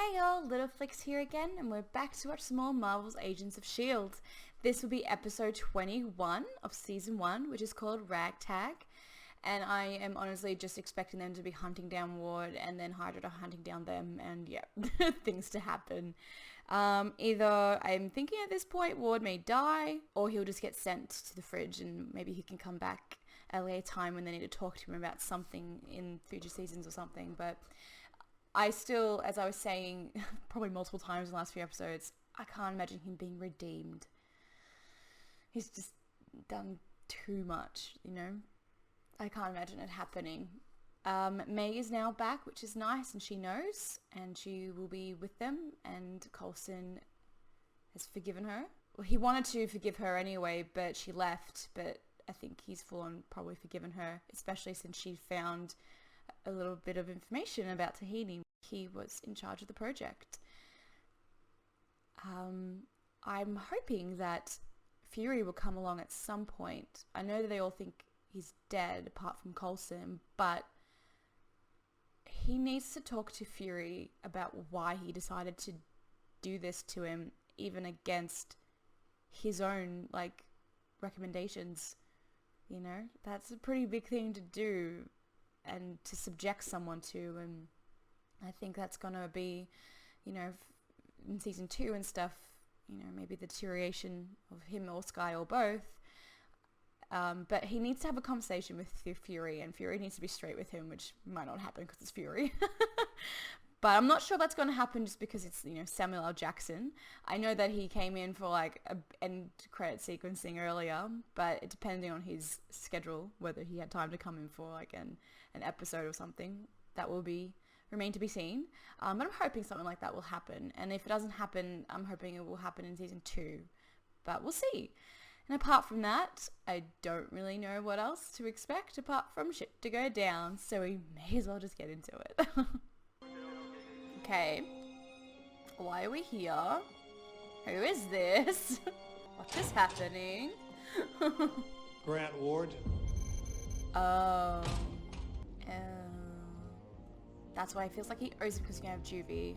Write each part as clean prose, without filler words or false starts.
Hey y'all, Little Flix here again, and we're back to watch some more Marvel's Agents of S.H.I.E.L.D. This will be episode 21 of season 1, which is called Ragtag, and I am honestly just expecting them to be hunting down Ward and then Hydra hunting down them, and yeah, things to happen. Either I'm thinking at this point Ward may die, or he'll just get sent to the fridge and maybe he can come back at a later time when they need to talk to him about something in future seasons or something, but I still, as I was saying probably multiple times in the last few episodes, I can't imagine him being redeemed. He's just done too much, you know? I can't imagine it happening. May is now back, which is nice, and she knows, and she will be with them, and Coulson has forgiven her. Well, he wanted to forgive her anyway, but she left, but I think he's full on probably forgiven her, especially since she found a little bit of information about S.H.I.E.D. He was in charge of the project. I'm hoping that Fury will come along at some point. I know that they all think he's dead apart from Coulson, but he needs to talk to Fury about why he decided to do this to him, even against his own, recommendations. You know, that's a pretty big thing to do and to subject someone to, and I think that's gonna be, you know, in season 2 and stuff, you know, maybe the deterioration of him or Skye or both, but he needs to have a conversation with Fury, and Fury needs to be straight with him, which might not happen because it's Fury. But I'm not sure that's going to happen just because it's, you know, Samuel L. Jackson. I know that he came in for a end credit sequencing earlier, but depending on his schedule, whether he had time to come in for an episode or something, that will remain to be seen. But I'm hoping something like that will happen. And if it doesn't happen, I'm hoping it will happen in season 2. But we'll see. And apart from that, I don't really know what else to expect apart from shit to go down. So we may as well just get into it. Okay, why are we here? Who is this? What is happening? Grant Ward. Oh. That's why he feels like he owes it because you have juvie.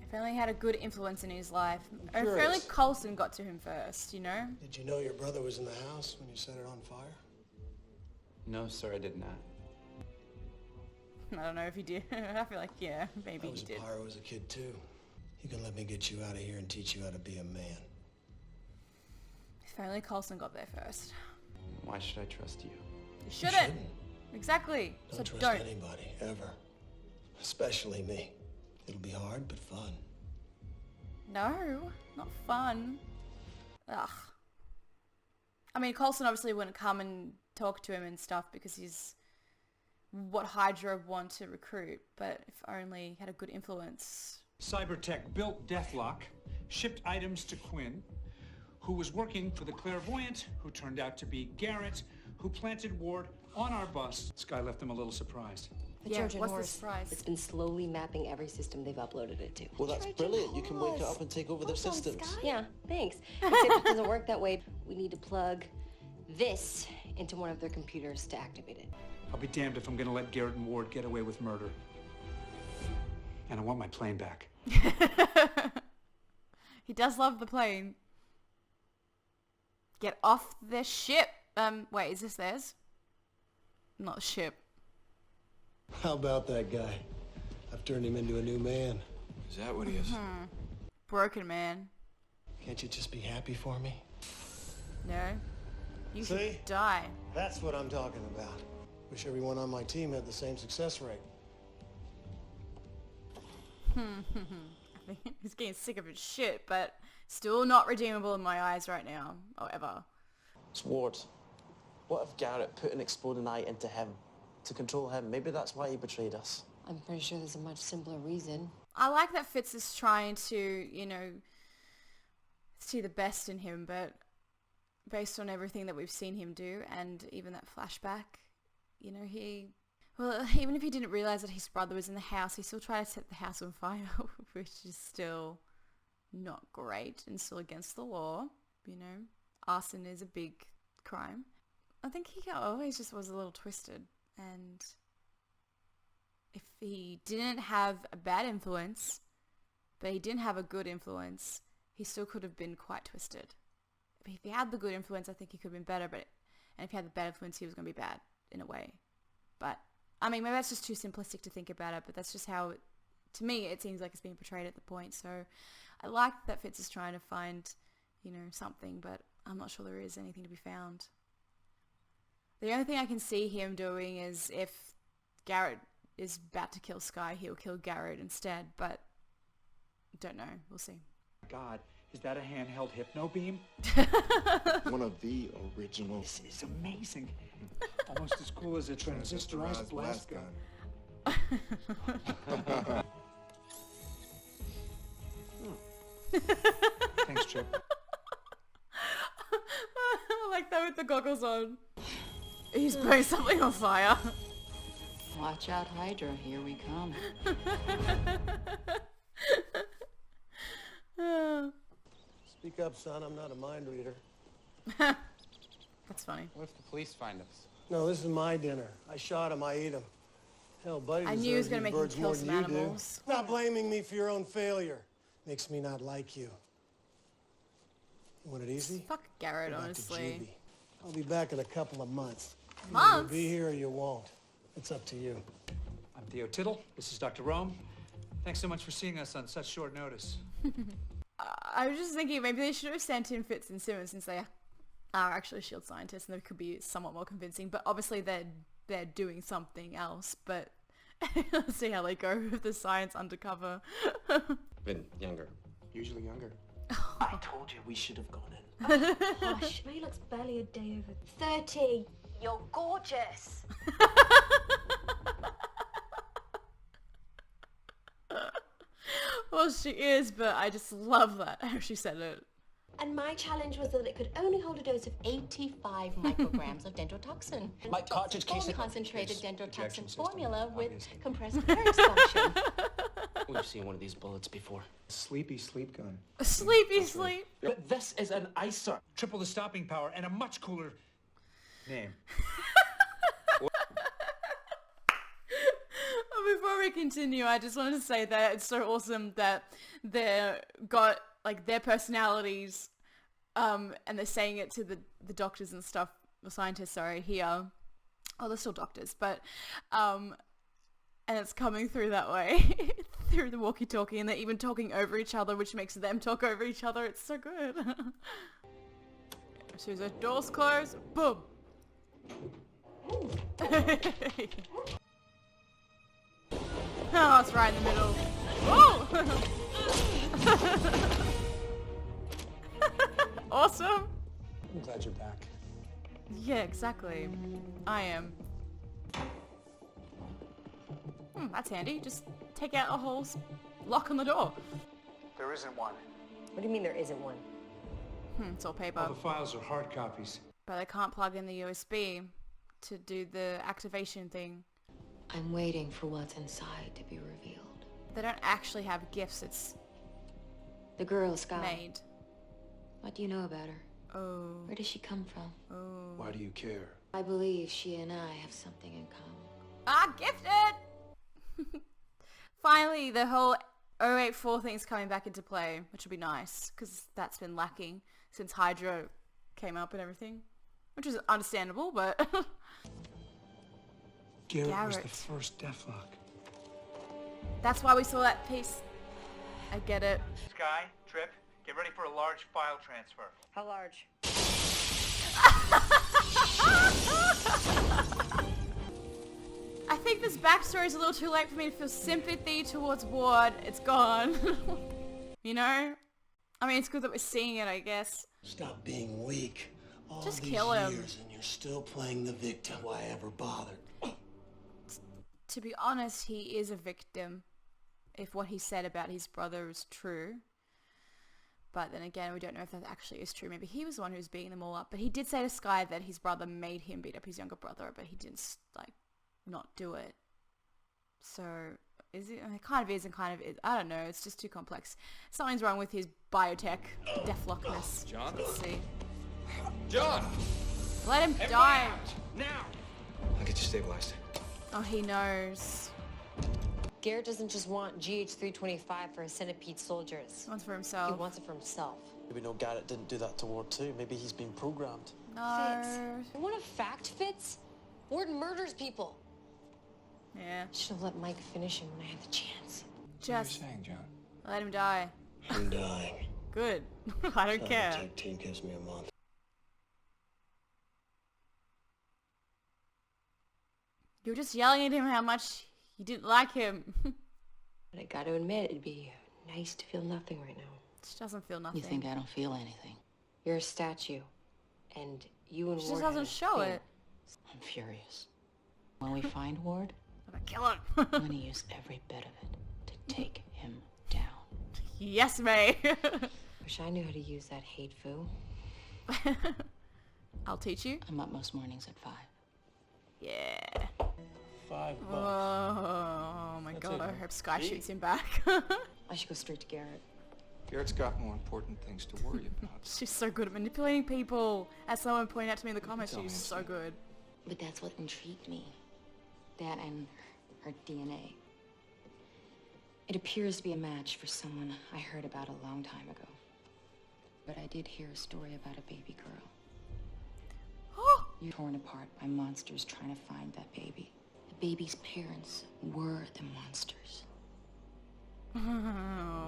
If only he had a good influence in his life. If only Coulson got to him first, you know? Did you know your brother was in the house when you set it on fire? No, sir, I did not. I don't know if he did. I feel like, yeah, maybe he did. I was a pyro as a kid, too. You can let me get you out of here and teach you how to be a man. If only Coulson got there first. Why should I trust you? You shouldn't. Exactly. Don't trust anybody, ever. Especially me. It'll be hard, but fun. No, not fun. Ugh. I mean, Coulson obviously wouldn't come and talk to him and stuff because he's what Hydra want to recruit, but if only he had a good influence. Cybertech built Deathlock, shipped items to Quinn, who was working for the clairvoyant, who turned out to be Garrett, who planted Ward on our bus. Skye left them a little surprised. The Yeah, Trojan what's the horse. surprise? It's been slowly mapping every system they've uploaded it to. Well, that's brilliant. You can wake it up and take over their systems. Yeah, thanks. Except it doesn't work that way. We need to plug this into one of their computers to activate it. I'll be damned if I'm gonna let Garrett and Ward get away with murder. And I want my plane back. He does love the plane. Get off the ship. Wait, is this theirs? Not the ship. How about that guy? I've turned him into a new man. Is that what he is? Broken man. Can't you just be happy for me? No. You See? should die. That's what I'm talking about. Wish everyone on my team had the same success rate. I think he's getting sick of his shit, but still not redeemable in my eyes right now, or ever. It's Ward. What if Garrett put an exploding eye into him to control him? Maybe that's why he betrayed us. I'm pretty sure there's a much simpler reason. I like that Fitz is trying to, you know, see the best in him, but based on everything that we've seen him do, and even that flashback, you know, even if he didn't realize that his brother was in the house, he still tried to set the house on fire, which is still not great and still against the law, you know. Arson is a big crime. I think he always just was a little twisted, and if he didn't have a bad influence, but he didn't have a good influence, he still could have been quite twisted. If he had the good influence, I think he could have been better, and if he had the bad influence, he was going to be bad in a way. But, I mean, maybe that's just too simplistic to think about it, but that's just how, to me, it seems like it's being portrayed at the point. So I like that Fitz is trying to find, you know, something, but I'm not sure there is anything to be found. The only thing I can see him doing is if Garrett is about to kill Skye, he'll kill Garrett instead, but don't know. We'll see. God, is that a handheld hypno beam? One of the original. This is amazing. Almost as cool as a transistorized blast gun. Thanks, Chip. I like that with the goggles on. He's putting something on fire. Watch out, Hydra. Here we come. Speak up, son. I'm not a mind reader. That's funny. What if the police find us? No, this is my dinner. I shot him. I ate him. Hell, buddy, I knew he was going to make him kill some animals. Not blaming me for your own failure makes me not like you. You want it easy? Fuck Garrett, Go back to honestly. juvie. I'll be back in a couple of months. Months? You'll be here or you won't. It's up to you. I'm Theo Tittle. This is Dr. Rome. Thanks so much for seeing us on such short notice. I was just thinking maybe they should have sent in Fitz and Simmons since they are actually S.H.I.E.L.D. scientists and they could be somewhat more convincing. But obviously they're doing something else. But let's see how they go with the science undercover. Been younger. Usually younger. I told you we should have gone in. Gosh, May looks barely a day over 30. You're gorgeous. Well, she is, but I just love that how she said it. And my challenge was that it could only hold a dose of 85 micrograms of dental toxin. My cartridge case of concentrated dental toxin ejection system, formula with obviously. compressed air expansion. We've seen one of these bullets before. Sleepy sleep gun. Sleepy sleep. But this is an icer. Triple the stopping power and a much cooler name. Before we continue, I just wanted to say that it's so awesome that they've got like their personalities, and they're saying it to the doctors and stuff, the scientists, sorry, here. Oh, they're still doctors, but and it's coming through that way through the walkie-talkie, and they're even talking over each other, which makes them talk over each other. It's so good. As soon as the doors close, boom. Oh, it's right in the middle. Oh! Awesome. I'm glad you're back. Yeah, exactly. I am. That's handy. Just take out a whole lock on the door. There isn't one. What do you mean there isn't one? It's all All paper. the files are hard copies. But they can't plug in the USB to do the activation thing. I'm waiting for what's inside to be revealed. They don't actually have gifts. It's The girl, Skye. made. What do you know about her? Oh. Where does she come from? Oh. Why do you care? I believe she and I have something in common. Ah, gifted! Finally, the whole 084 thing's coming back into play, which will be nice, because that's been lacking since Hydra came up and everything, which is understandable, but... Garrett was the Garrett. first Deathlock. That's why we saw that piece. I get it. Skye, Trip, get ready for a large file transfer. How large? I think this backstory is a little too late for me to feel sympathy towards Ward. It's gone. You know? I mean, it's good that we're seeing it, I guess. Stop being weak. All Just these kill him. years and you're still playing the victim. Why ever bothered? To be honest, he is a victim. If what he said about his brother is true. But then again, we don't know if that actually is true. Maybe he was the one who was beating them all up. But he did say to Skye that his brother made him beat up his younger brother, but he didn't, like, not do it. So, is it? It kind of is and kind of is. I don't know. It's just too complex. Something's wrong with his biotech deathlockness. John? Let's see. John! Let him die. Now! I'll get you stabilized. Oh, he knows. Garrett doesn't just want GH325 for his centipede soldiers. He wants it for He himself. wants it for himself. Maybe no, Garrett didn't do that to Ward too. Maybe he's been programmed. No. You want a fact, Fitz? Ward murders people. Yeah. Should have let Mike finish him when I had the chance. What are you Just saying, John? let him die. I'm dying. Good. I don't care. Tech team gives me a month. You were just yelling at him how much you didn't like him. But I gotta admit, it'd be nice to feel nothing right now. She doesn't feel nothing. You think I don't feel anything? You're a statue, and you and She Ward just doesn't have a show thing. it. I'm furious. When we find Ward, I'm gonna kill him. I'm gonna use every bit of it to take him down. Yes, May. Wish I knew how to use that hate foo. I'll teach you. I'm up most mornings at 5. Yeah. $5. Oh my god, I hope Skye shoots him back. I should go straight to Garrett. Garrett's got more important things to worry about. She's so good at manipulating people. As someone pointed out to me in the comments, tell me she's it's so me. good. But that's what intrigued me. That and her DNA. It appears to be a match for someone I heard about a long time ago. But I did hear a story about a baby girl. You're torn apart by monsters trying to find that baby. The baby's parents were the monsters.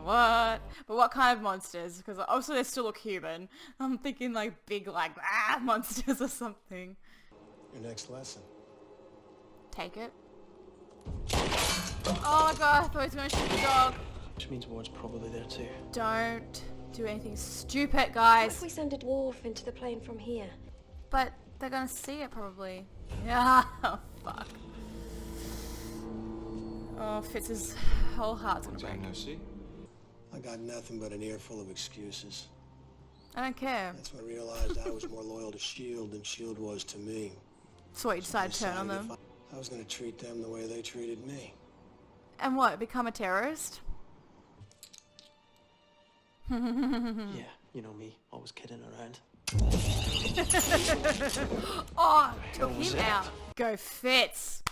What? But what kind of monsters? Because obviously they still look human. I'm thinking like big like monsters or something. Your next lesson. Take it. Oh my god, I thought he was going to shoot the dog. Which means Ward's probably there too. Don't do anything stupid, What if guys. we send a dwarf into the plane from here? But they're going to see it probably. Yeah, oh, fuck. Oh, Fitz's whole heart's going to break. No, see? I got nothing but an earful of excuses. I don't care. That's when I realized I was more loyal to S.H.I.E.L.D. than S.H.I.E.L.D. was to me. So what, you decided to turn on Decided them? if I was going to treat them the way they treated me. And what, become a terrorist? Yeah, you know me, always kidding around. Oh, took him out. Go Fitz.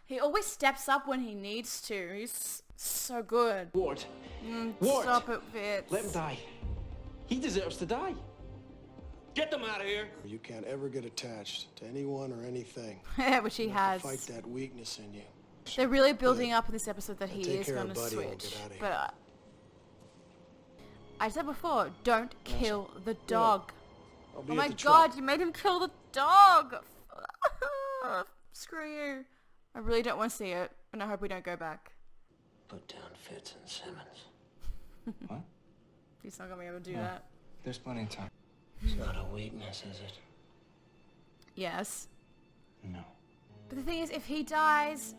He always steps up when he needs to. He's so good. Ward! Ward! Stop it, Fitz. Let him die. He deserves to die. Get them out of here! You can't ever get attached to anyone or anything. Which he You have has. to fight that weakness in you. They're really building up in this episode that he Take is care going of to Buddy and we'll switch. get outta here. But I said before, don't kill the dog. I'll be Oh at my the god, truck. you made him kill the dog! Screw you. I really don't want to see it, and I hope we don't go back. Put down Fitz and Simmons. What? He's not going to be able to do that. There's plenty of time. It's not a weakness, is it? Yes. No. But the thing is, if he dies,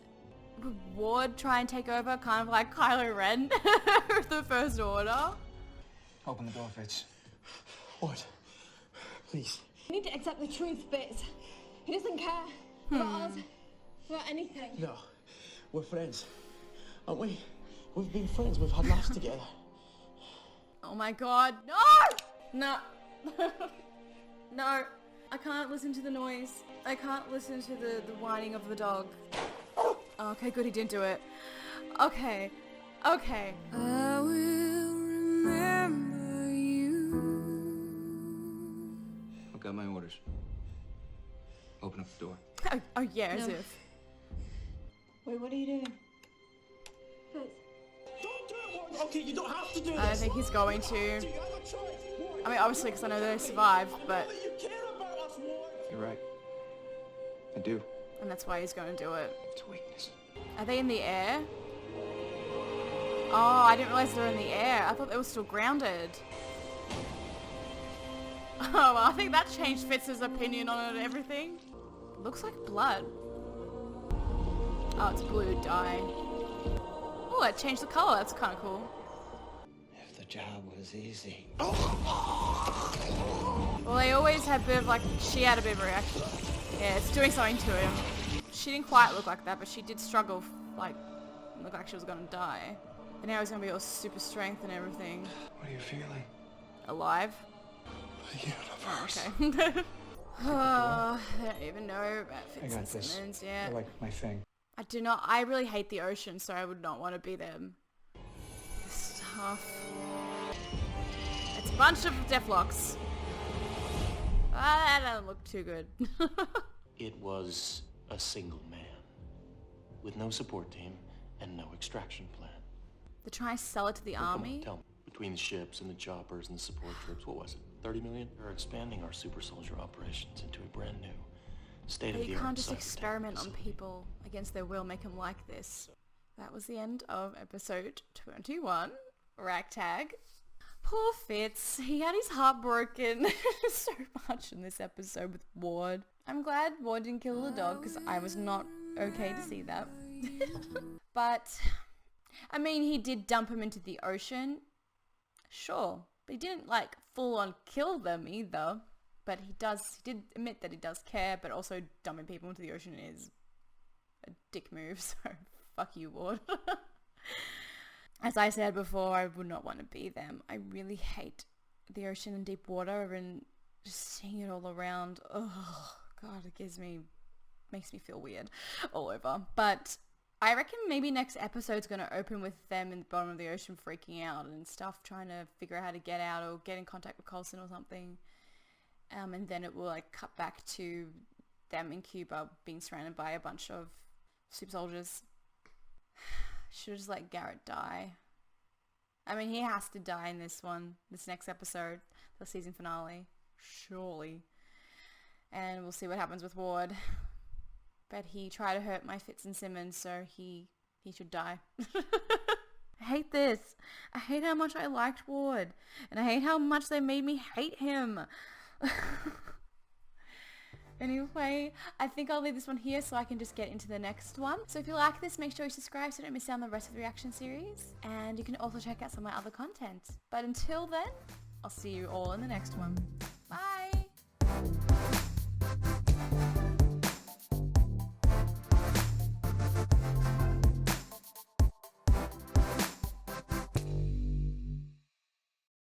would Ward try and take over, kind of like Kylo Ren with the First Order? Open the door, Fitz. What? Please. You need to accept the truth, Fitz. He doesn't care about us, about anything. No. We're friends. Aren't we? We've been friends. We've had laughs together. Oh my god, no! No. No. I can't listen to the noise. I can't listen to the whining of the dog. Okay, good, he didn't do it. Okay. Okay. I will remember you. I've got my orders. Open up the door. Oh yeah, as if. Wait, what are you doing? Fitz. Don't do it, Ward! Okay, you don't have to do this! I don't think he's going to. You have a choice, Ward! I mean, obviously, because I know they survived, but... You care about us, Ward! You're right. I do. And that's why he's going to do it. It's a weakness. Are they in the air? Oh, I didn't realize they were in the air. I thought they were still grounded. Oh, well, I think that changed Fitz's opinion on it and everything. Looks like blood. Oh, it's blue dye. Oh, it changed the color. That's kind of cool. If the job was easy. Well, they always had a bit of like, she had a bit of a reaction. Yeah, it's doing something to him. She didn't quite look like that, but she did struggle, like, looked like she was gonna die. And now he's gonna be all super strength and everything. What are you feeling? Alive? The universe. Okay. Oh, I don't even know about I got this. Fitzsimmons yet. I like my thing. I really hate the ocean, so I would not want to be them. This stuff. It's a bunch of deathlocks. That doesn't look too good. It was a single man with no support team and no extraction plan. They're trying to sell it to the Well, come on, army. tell me. Between the ships and the choppers and the support troops, what was it? 30 million? We're expanding our super soldier operations into a brand new But state-of-the-art you can't just cyber experiment on facility. people against their will, make them like this. That was the end of episode 21, Ragtag. Poor Fitz. He had his heart broken so much in this episode with Ward. I'm glad Ward didn't kill the dog because I was not okay to see that. But, I mean, he did dump him into the ocean. Sure. But he didn't, like, full on kill them either. But he did admit that he does care, but also dumping people into the ocean is a dick move, so fuck you, Ward. As I said before, I would not want to be them. I really hate the ocean and deep water and just seeing it all around. Oh, God, it makes me feel weird all over. But I reckon maybe next episode's going to open with them in the bottom of the ocean freaking out and stuff, trying to figure out how to get out or get in contact with Coulson or something. And then it will like cut back to them in Cuba being surrounded by a bunch of super soldiers. Should just let Garrett die. I mean, he has to die in this next episode, the season finale. Surely. And we'll see what happens with Ward. But he tried to hurt my Fitzsimmons, so he should die. I hate this. I hate how much I liked Ward. And I hate how much they made me hate him. Anyway, I think I'll leave this one here so I can just get into the next one. So if you like this, make sure you subscribe so you don't miss out on the rest of the reaction series. And you can also check out some of my other content. But until then, I'll see you all in the next one.